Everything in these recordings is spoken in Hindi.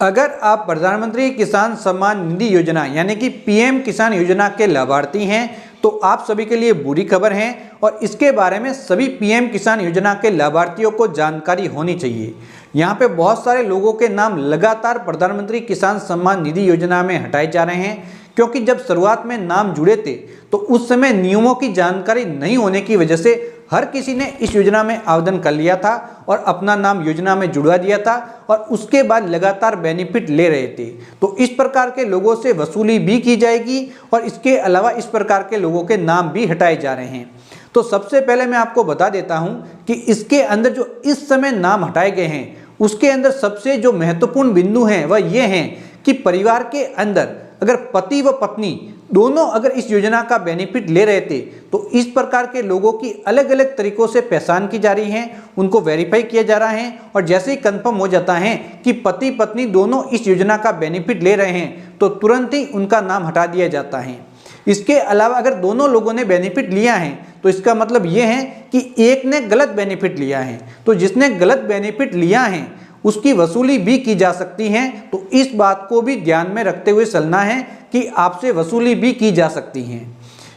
अगर आप प्रधानमंत्री किसान सम्मान निधि योजना यानी कि पीएम किसान योजना के लाभार्थी हैं तो आप सभी के लिए बुरी खबर है और इसके बारे में सभी पीएम किसान योजना के लाभार्थियों को जानकारी होनी चाहिए। यहाँ पे बहुत सारे लोगों के नाम लगातार प्रधानमंत्री किसान सम्मान निधि योजना में हटाए जा रहे हैं, क्योंकि जब शुरुआत में नाम जुड़े थे तो उस समय नियमों की जानकारी नहीं होने की वजह से हर किसी ने इस योजना में आवेदन कर लिया था और अपना नाम योजना में जुड़वा दिया था और उसके बाद लगातार बेनिफिट ले रहे थे। तो इस प्रकार के लोगों से वसूली भी की जाएगी और इसके अलावा इस प्रकार के लोगों के नाम भी हटाए जा रहे हैं। तो सबसे पहले मैं आपको बता देता हूं कि इसके अंदर जो इस समय नाम हटाए गए हैं उसके अंदर सबसे जो महत्वपूर्ण बिंदु हैं वह ये हैं कि परिवार के अंदर अगर पति व पत्नी दोनों अगर इस योजना का बेनिफिट ले रहे थे तो इस प्रकार के लोगों की अलग अलग तरीकों से पहचान की जा रही है, उनको वेरीफाई किया जा रहा है और जैसे ही कंफर्म हो जाता है कि पति पत्नी दोनों इस योजना का बेनिफिट ले रहे हैं तो तुरंत ही उनका नाम हटा दिया जाता है। इसके अलावा अगर दोनों लोगों ने बेनिफिट लिया है तो इसका मतलब ये है कि एक ने गलत बेनिफिट लिया है, तो जिसने गलत बेनिफिट लिया है उसकी वसूली भी की जा सकती है। तो इस बात को भी ध्यान में रखते हुए चलना है कि आपसे वसूली भी की जा सकती है।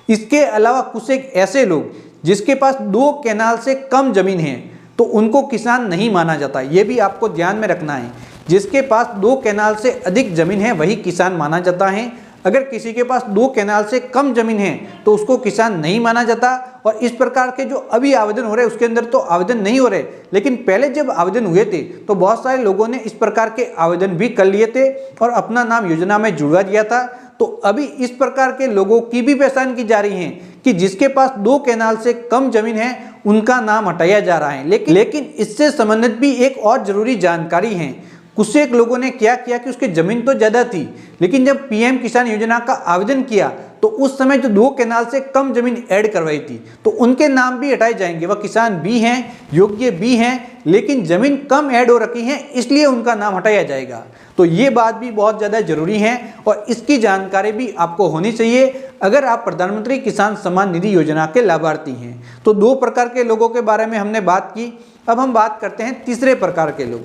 इसके अलावा कुछ एक ऐसे लोग जिसके पास 2 कैनाल से कम जमीन है तो उनको किसान नहीं माना जाता, ये भी आपको ध्यान में रखना है। जिसके पास 2 कैनाल से अधिक जमीन है वही किसान माना जाता है। अगर किसी के पास 2 कैनाल से कम जमीन है तो उसको किसान नहीं माना जाता। और इस प्रकार के जो अभी आवेदन हो रहे हैं उसके अंदर तो आवेदन नहीं हो रहे, लेकिन पहले जब आवेदन हुए थे तो बहुत सारे लोगों ने इस प्रकार के आवेदन भी कर लिए थे और अपना नाम योजना में जुड़वा दिया था। तो अभी इस प्रकार के लोगों की भी पहचान की जा रही है कि जिसके पास 2 कैनाल से कम जमीन है उनका नाम हटाया जा रहा है। लेकिन इससे संबंधित भी एक और जरूरी जानकारी है। कुछ एक लोगों ने क्या किया कि उसकी ज़मीन तो ज़्यादा थी, लेकिन जब पीएम किसान योजना का आवेदन किया तो उस समय जो 2 कैनाल से कम ज़मीन ऐड करवाई थी तो उनके नाम भी हटाए जाएंगे। वह किसान भी हैं, योग्य भी हैं, लेकिन ज़मीन कम ऐड हो रखी है इसलिए उनका नाम हटाया जाएगा। तो ये बात भी बहुत ज़्यादा ज़रूरी है और इसकी जानकारी भी आपको होनी चाहिए अगर आप प्रधानमंत्री किसान सम्मान निधि योजना के लाभार्थी हैं। तो 2 प्रकार के लोगों के बारे में हमने बात की। अब हम बात करते हैं तीसरे प्रकार के लोग,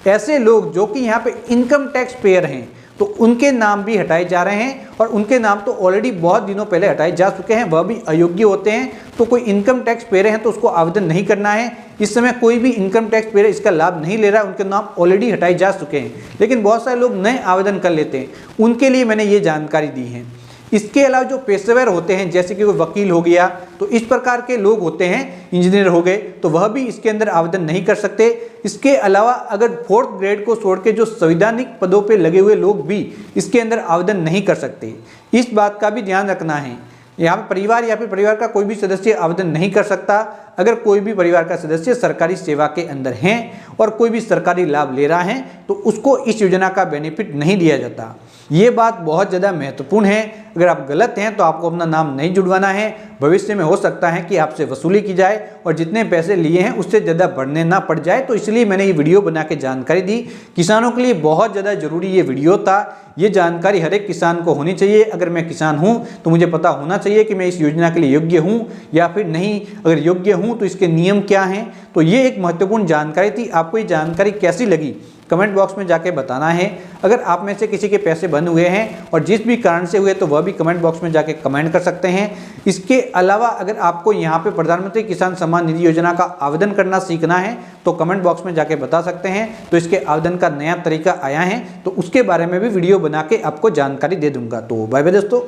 ऐसे लोग जो कि यहाँ पे इनकम टैक्स पेयर हैं तो उनके नाम भी हटाए जा रहे हैं और उनके नाम तो ऑलरेडी बहुत दिनों पहले हटाए जा चुके हैं, वह भी अयोग्य होते हैं। तो कोई इनकम टैक्स पेयर हैं तो उसको आवेदन नहीं करना है। इस समय कोई भी इनकम टैक्स पेयर इसका लाभ नहीं ले रहा है, उनके नाम ऑलरेडी हटाए जा चुके हैं, लेकिन बहुत सारे लोग नए आवेदन कर लेते हैं, उनके लिए मैंने ये जानकारी दी है। इसके अलावा जो पेशेवर होते हैं जैसे कि कोई वकील हो गया तो इस प्रकार के लोग होते हैं, इंजीनियर हो गए, तो वह भी इसके अंदर आवेदन नहीं कर सकते। इसके अलावा अगर 4th ग्रेड को छोड़ के जो संवैधानिक पदों पे लगे हुए लोग भी इसके अंदर आवेदन नहीं कर सकते, इस बात का भी ध्यान रखना है। यहाँ पर परिवार या फिर परिवार का कोई भी सदस्य आवेदन नहीं कर सकता। अगर कोई भी परिवार का सदस्य सरकारी सेवा के अंदर है और कोई भी सरकारी लाभ ले रहा है तो उसको इस योजना का बेनिफिट नहीं दिया जाता। ये बात बहुत ज़्यादा महत्वपूर्ण है। अगर आप गलत हैं तो आपको अपना नाम नहीं जुड़वाना है। भविष्य में हो सकता है कि आपसे वसूली की जाए और जितने पैसे लिए हैं उससे ज़्यादा बढ़ने ना पड़ जाए। तो इसलिए मैंने ये वीडियो बना के जानकारी दी। किसानों के लिए बहुत ज़्यादा ज़रूरी ये वीडियो था। ये जानकारी हर एक किसान को होनी चाहिए। अगर मैं किसान हूँ तो मुझे पता होना चाहिए कि मैं इस योजना के लिए योग्य हूँ या फिर नहीं। अगर योग्य हूँ तो इसके नियम क्या हैं। तो ये एक महत्वपूर्ण जानकारी थी। आपको ये जानकारी कैसी लगी कमेंट बॉक्स में जाके बताना है। अगर आप में से किसी के पैसे बंद हुए हैं और जिस भी कारण से हुए तो वह भी कमेंट बॉक्स में जाके कमेंट कर सकते हैं। इसके अलावा अगर आपको यहाँ पे प्रधानमंत्री किसान सम्मान निधि योजना का आवेदन करना सीखना है तो कमेंट बॉक्स में जाके बता सकते हैं। तो इसके आवेदन का नया तरीका आया है तो उसके बारे में भी वीडियो बना के आपको जानकारी दे दूंगा। तो बाय बाय दोस्तों।